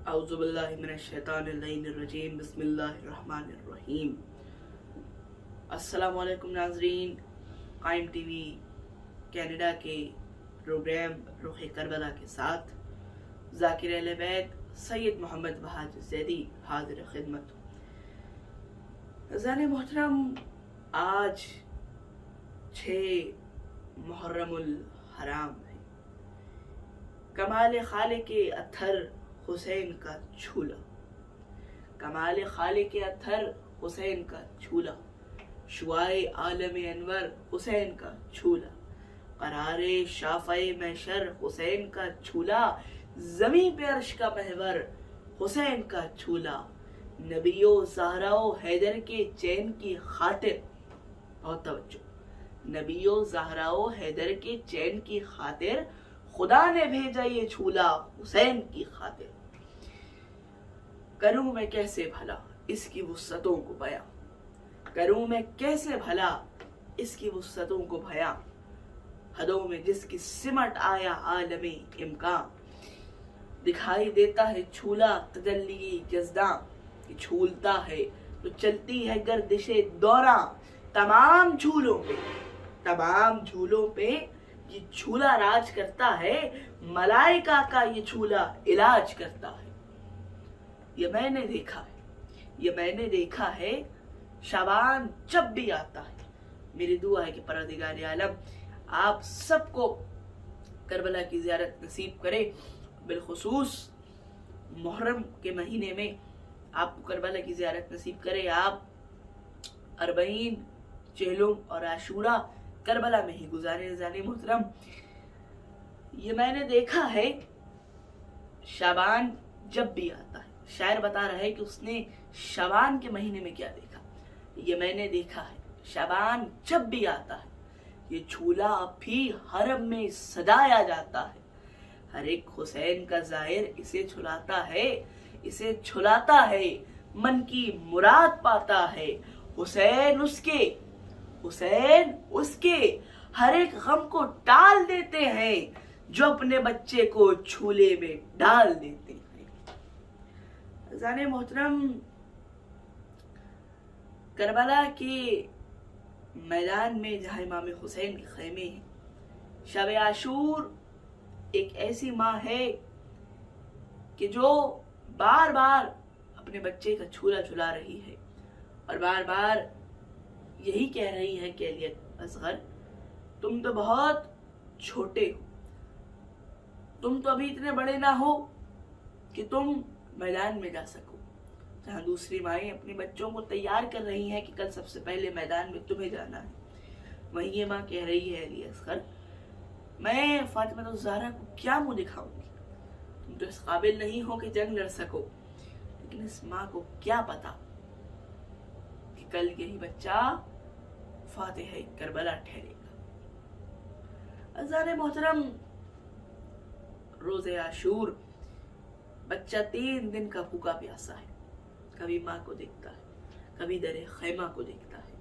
اعوذ باللہ من الشیطان الرجیم بسم اللہ الرحمن الرحیم۔ السلام علیکم ناظرین، قائم ٹی وی کینیڈا کے پروگرام رخ کربلا کے ساتھ ذاکر اہل بیت سید محمد بہاج زیدی حاضر خدمت۔ عزیزان محترم، آج 6 محرم الحرام ہے۔ کمال خالق اطہر حسین کا جھولا، کمال خالق اطہر حسین کا جھولا، شعائے عالم انور حسین کا جھولا، قرار شافع محشر حسین کا جھولا، زمین پہ عرش کا محور حسین کا جھولا، نبیو زہراء حیدر کے چین کی خاطر، بہت توجہ، نبیو زہراء حیدر کے چین کی خاطر خدا نے بھیجا یہ جھولا حسین کی خاطر۔ کروں میں کیسے بھلا اس کی وسعتوں کو بیاں، کروں میں کیسے بھلا اس کی وسعتوں کو بیاں، حدوں میں جس کی سمٹ آیا عالم امکان، دکھائی دیتا ہے جھولا تجلی جزداں، کہ جھولتا ہے تو چلتی ہے گردش دوراں، تمام جھولوں پہ یہ جھولا راج کرتا ہے، ملائکہ کا یہ جھولا علاج کرتا ہے۔ یہ میں نے دیکھا ہے شعبان جب بھی آتا ہے۔ میری دعا ہے کہ پروردگار عالم آپ سب کو کربلا کی زیارت نصیب کرے، بالخصوص محرم کے مہینے میں آپ کو کربلا کی زیارت نصیب کرے۔ آپ 40 چہلم اور عاشورہ کربلا میں ہی گزارے۔ عزیزان محترم، یہ میں نے دیکھا ہے شعبان جب بھی آتا ہے۔ شاعر بتا رہا ہے کہ اس نے شعبان کے مہینے میں کیا دیکھا۔ یہ میں نے دیکھا ہے شعبان جب بھی آتا ہے، یہ جھولا اب بھی حرم میں سجایا جاتا ہے، ہر ایک حسین کا زائر اسے جھلاتا ہے، من کی مراد پاتا ہے، حسین اس کے ہر ایک غم کو ٹال دیتے ہیں، جو اپنے بچے کو جھولے میں ڈال دیتے ہیں۔ عزیزان محترم، کربلا کے میدان میں جہاں امام حسین کے خیمے ہیں، شب عاشور ایک ایسی ماں ہے کہ جو بار بار اپنے بچے کا جھولا جھلا رہی ہے اور بار بار یہی کہہ رہی ہے کہ علی اصغر، تم تو بہت چھوٹے ہو، تم تو ابھی اتنے بڑے نہ ہو کہ تم میدان میں جا سکو۔ جہاں دوسری مائیں اپنے بچوں کو تیار کر رہی ہیں کہ کل سب سے پہلے میدان میں تمہیں جانا ہے، وہیں یہ ماں کہہ رہی ہے علی اصغر، میں فاطمہ الزہرا کو کیا منہ دکھاؤں گی، تم تو اس قابل نہیں ہو کہ جنگ لڑ سکو، لیکن اس ماں کو کیا پتا کہ کل یہی بچہ فاتح کربلا ٹھہرے گا۔ عزیزان محترم، روز عاشور بچہ 3 دن کا بھوکا پیاسا ہے، کبھی ماں کو دیکھتا ہے، کبھی در خیمہ کو دیکھتا ہے،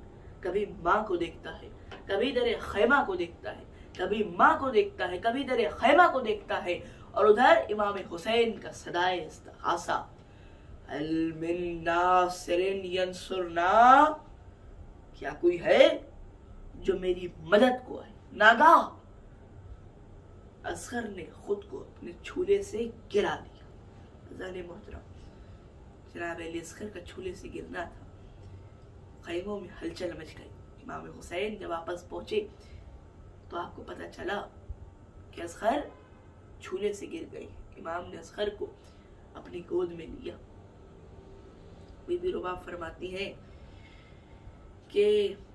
کبھی ماں کو دیکھتا ہے، کبھی در خیمہ کو دیکھتا ہے، کبھی ماں کو دیکھتا ہے، کبھی در خیمہ کو دیکھتا ہے، اور ادھر امام حسین کا صدائے استغاثہ، هل من ناصر ینصرنا، کیا کوئی ہے جو میری مدد کو آئے۔ ناگاہ اصغر نے خود کو اپنے جھولے سے گرا دیا۔ عزیزان محترم، جناب علی اصغر کا جھولے سے گرنا تھا، خیموں میں ہلچل مچ گئی۔ امام حسین جب واپس پہنچے تو آپ کو پتہ چلا کہ اصغر جھولے سے گر گئی۔ امام نے اصغر کو اپنی گود میں لیا۔ بی بی رباب فرماتی ہے کہ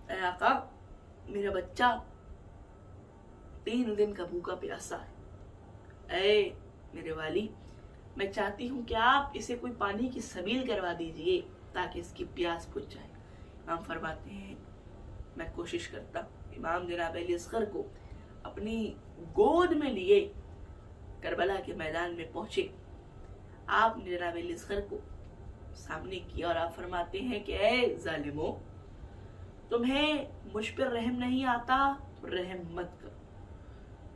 اے آقا، میرا بچہ 3 دن کا بھوکا پیاسا ہے، اے میرے والی، میں چاہتی ہوں کہ آپ اسے کوئی پانی کی سبیل کروا دیجئے تاکہ اس کی پیاس بجھ جائے۔ امام فرماتے ہیں میں کوشش کرتا۔ امام جناب علی اصغر کو اپنی گود میں لیے کربلا کے میدان میں پہنچے۔ آپ نے جناب علی اصغر کو سامنے کیا اور آپ فرماتے ہیں کہ اے ظالمو، تمہیں مجھ پر رحم نہیں آتا تو رحم مت کرو،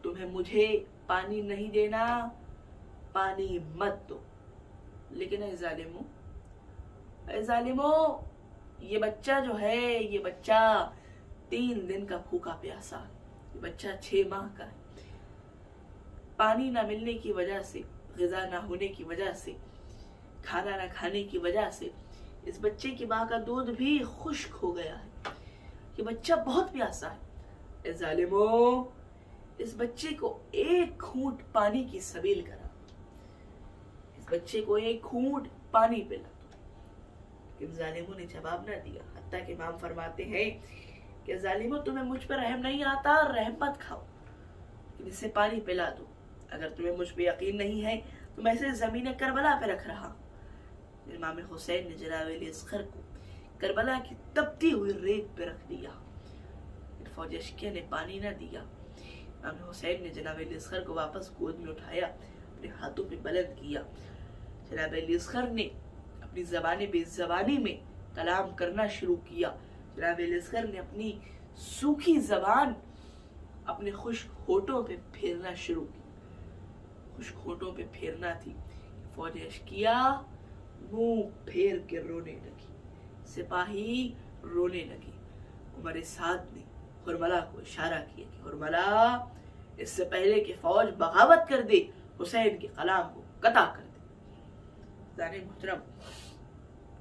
تمہیں مجھے پانی نہیں دینا، پانی مت دو، لیکن اے ظالموں یہ بچہ جو ہے، یہ بچہ 3 دن کا بھوکا پیاسا، یہ بچہ 6 ماہ کا ہے، پانی نہ ملنے کی وجہ سے، غذا نہ ہونے کی وجہ سے، کھانا نہ کھانے کی وجہ سے اس بچے کی ماں کا دودھ بھی خشک ہو گیا ہے، یہ بچہ بہت پیاسا ہے۔ اے ظالموں اس بچے کو 1 گھونٹ پانی کی سبیل کرا، اس بچے کو 1 گھونٹ پانی پلا دو، لیکن ظالموں نے جواب نہ دیا۔ حتیٰ کہ امام فرماتے ہیں کہ ظالموں تمہیں مجھ پر رحم نہیں آتا، رحم مت کھاؤ، لیکن اسے پانی پلا دو، اگر تمہیں مجھ پہ یقین نہیں ہے تو میں اسے زمین کربلا پہ رکھ رہا ہوں۔ امام حسین نے جناب علی اصغر کو کربلا کی تپتی ہوئی ریت پہ رکھ دیا، فوج اشکیہ نے پانی نہ دیا۔ امام حسین نے جناب علی اصغر کو واپس گود میں اٹھایا، اپنے ہاتھوں پہ بلند کیا، جناب علی اصغر نے اپنی زبان بے زبانی میں کلام کرنا شروع کیا، جناب علی اصغر نے اپنی سوکھی زبان اپنے خشک ہونٹوں پہ پھیرنا شروع کی، خشک ہونٹوں پہ پھیرنا تھی، فوج اشکیہ منہ پھیر کے رونے لگی، سپاہی رونے لگی۔ عمر سعد نے حرملہ کو اشارہ کیا کہ حرملہ اس سے پہلے کہ فوج بغاوت کر دے حسین کے کلام کو قطع کر دے۔ زان محترم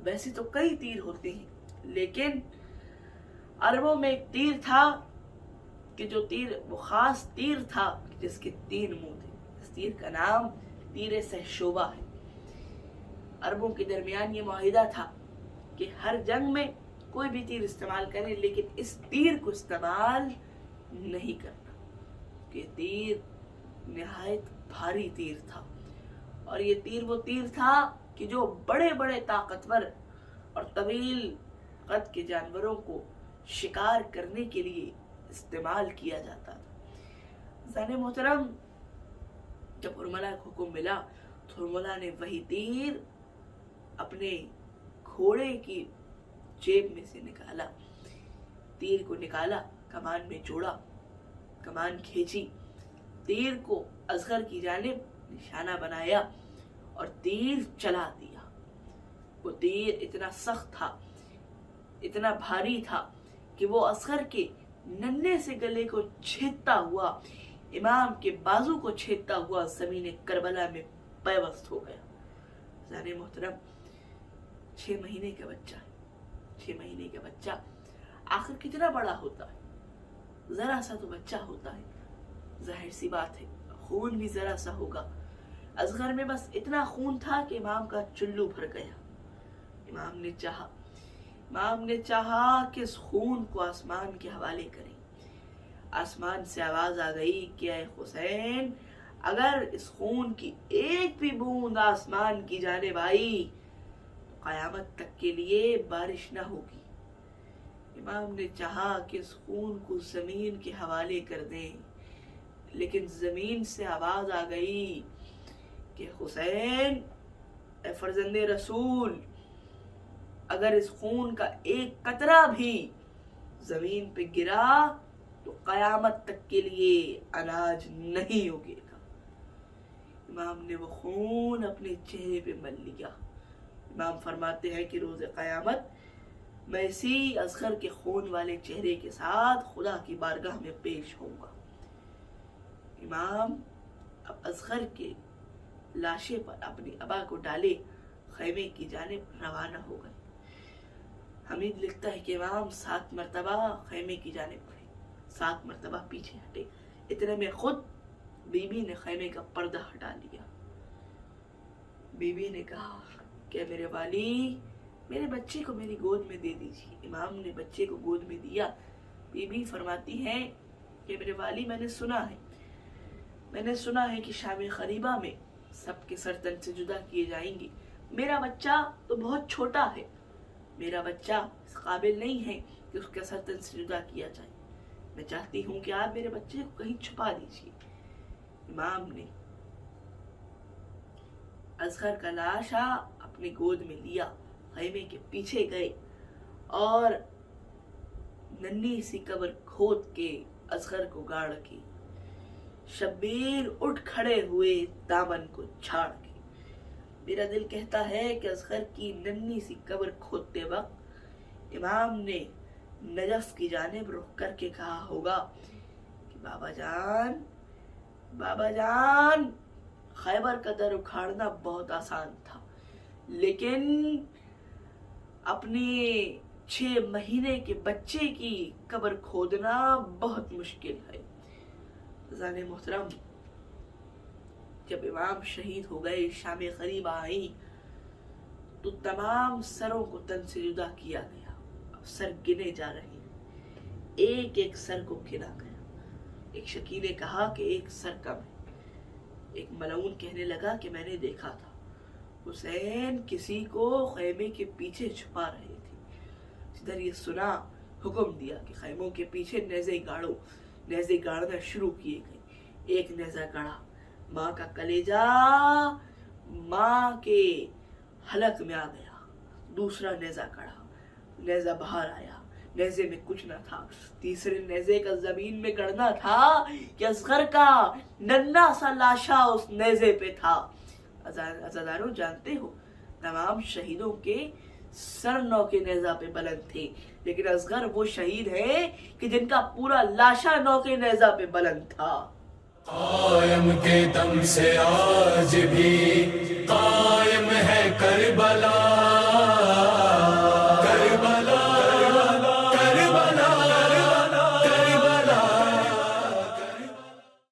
ویسے تو کئی تیر ہوتے ہیں، لیکن عربوں میں ایک تیر تھا کہ جو تیر وہ خاص تیر تھا جس کے 3 منہ تھے، اس تیر کا نام تیر سہشوبہ ہے۔ عربوں کے درمیان یہ معاہدہ تھا کہ ہر جنگ میں کوئی بھی تیر استعمال کرے لیکن اس تیر کو استعمال نہیں کرنا، کہ تیر نہایت بھاری تیر تھا، اور یہ تیر وہ تیر تھا کہ جو بڑے بڑے طاقتور اور طویل قد کے جانوروں کو شکار کرنے کے لیے استعمال کیا جاتا تھا۔ زان محترم جب حرملہ کو حکم ملا تو حرملہ نے وہی تیر اپنے گھوڑے کی جیب میں سے نکالا، تیر کو نکالا، کمان میں جوڑا، کمان کھینچی، تیر کو اصغر کی جانب نشانہ بنایا اور تیر چلا دیا۔ وہ تیر اتنا سخت تھا، اتنا بھاری تھا کہ وہ اصغر کے ننھے سے گلے کو چھیدتا ہوا، امام کے بازو کو چھیدتا ہوا زمین کربلا میں پیوست ہو گیا۔ زان محترم 6 مہینے کا بچہ، 6 مہینے کا بچہ آخر کتنا بڑا ہوتا ہے؟ ذرا سا تو بچہ ہوتا ہے، ظاہر سی بات ہے خون بھی ذرا سا ہوگا۔ اصغر میں بس اتنا خون تھا کہ امام کا چلو بھر گیا۔ امام نے چاہا کہ اس خون کو آسمان کے حوالے کریں۔ آسمان سے آواز آ گئی کہ اے حسین، اگر اس خون کی ایک بھی بوند آسمان کی جانب آئی تو قیامت تک کے لیے بارش نہ ہوگی۔ امام نے چاہا کہ اس خون کو زمین کے حوالے کر دیں، لیکن زمین سے آواز آ گئی کہ حسین اے فرزند رسول، اگر اس خون کا ایک قطرہ بھی زمین پہ گرا تو قیامت تک کے لیے اناج نہیں اگے گا۔ امام نے وہ خون اپنے چہرے پہ مل لیا۔ امام فرماتے ہیں کہ روز قیامت میں اسی اصغر کے خون والے چہرے کے ساتھ خدا کی بارگاہ میں پیش ہوں گا۔ امام اب اصغر کے لاشے پر اپنی ابا کو ڈالے خیمے کی جانب روانہ ہو گئے۔ حمید لکھتا ہے کہ امام 7 مرتبہ خیمے کی جانب بڑھے، 7 مرتبہ پیچھے ہٹے، اتنے میں خود بی بی نے خیمے کا پردہ ہٹا لیا۔ بی بی نے کہا کہ میرے والی، میرے بچے کو میری گود میں دے دیجیے۔ امام نے بچے کو گود میں دیا۔ بی بی فرماتی ہیں کہ میرے والی، میں نے سنا ہے کہ شام قریبہ میں سب کے سر تن سے جدا کیے جائیں گے۔ میرا بچہ تو بہت چھوٹا ہے، میرا بچہ اس قابل نہیں ہے کہ اس کا سر تن سے جدا کیا جائے، میں چاہتی ہوں کہ آپ میرے بچے کو کہیں چھپا دیجیے۔ امام نے اصغر کا لاشا اپنی گود میں لیا، خیمے کے پیچھے گئے اور ننھی سی قبر کھود کے اصغر کو گاڑ کے شبیر اٹھ کھڑے ہوئے دامن کو جھاڑ کے میرا دل کہتا ہے کہ اصغر کی ننھی سی قبر کھودتے وقت امام نے نجف کی جانب رخ کر کے کہا ہوگا کہ بابا جان خیبر کا در اکھاڑنا بہت آسان تھا، لیکن اپنے 6 مہینے کے بچے کی قبر کھودنا بہت مشکل ہے۔ عزیزان محترم، جب امام شہید ہو گئے، شام قریب آئی تو تمام سروں کو تن سے جدا کیا گیا۔ اب سر گنے جا رہے ہیں، ایک ایک سر کو گنا گیا۔ ایک شکی نے کہا کہ ایک سر کم ہے۔ ایک ملعون کہنے لگا کہ میں نے دیکھا تھا حسین کسی کو خیمے کے پیچھے چھپا رہے تھے۔ جدھر یہ سنا، حکم دیا کہ خیموں کے پیچھے نیزے گاڑو۔ نیزے گاڑنا شروع کیے گئے۔ ایک نیزہ گاڑا، ماں کا کلیجہ ماں کے حلق میں آ گیا۔ دوسرا نیزہ گاڑا، نیزہ باہر آیا، نیزے میں کچھ نہ تھا۔ تیسرے نیزے کا زمین میں گڑنا تھا کہ اصغر کا ننھا سا لاشا اس نیزے پہ تھا۔ عزاداروں، جانتے ہو تمام شہیدوں کے سر نو کے نیزہ پہ بلند تھے، لیکن اصغر وہ شہید ہے کہ جن کا پورا لاشا نو کے نیزہ پہ بلند تھا۔ قائم کے دم سے آج بھی قائم